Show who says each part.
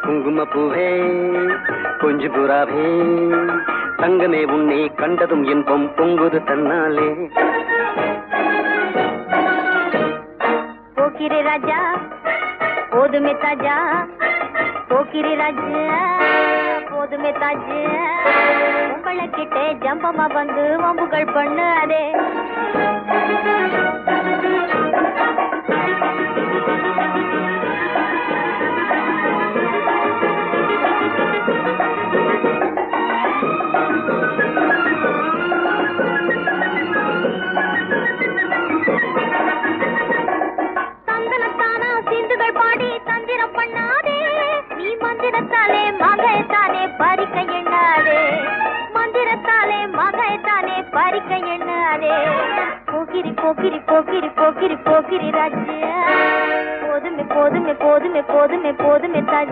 Speaker 1: குங்கும பூவே கொஞ்சு புறாவே தங்கமே உன்னை கண்டதும் இன்பம் பொங்குது தன்னாலே.
Speaker 2: போக்கிரி ராஜா போதுமே தாஜா, போக்கிரி ராஜா போதுமே தாஜா, உங்களை கிட்டே ஜம்பமா வந்து வம்புகள் பண்ணு அதே. தந்தனத்தானா சிந்துகள் பாடி தந்திரம் பண்ணாதே, நீ மந்திரத்தாலே மகைத்தானே பறிக்க எண்ணாதே, மந்திரத்தாலே மகைத்தானே பறிக்க எண்ணாதே. போக்கிரி போக்கிரி போக்கிரி போக்கிரி போக்கிரி ராஜா, போதுமே போதுமே போதுமே போதுமே போதுமே தாஜா.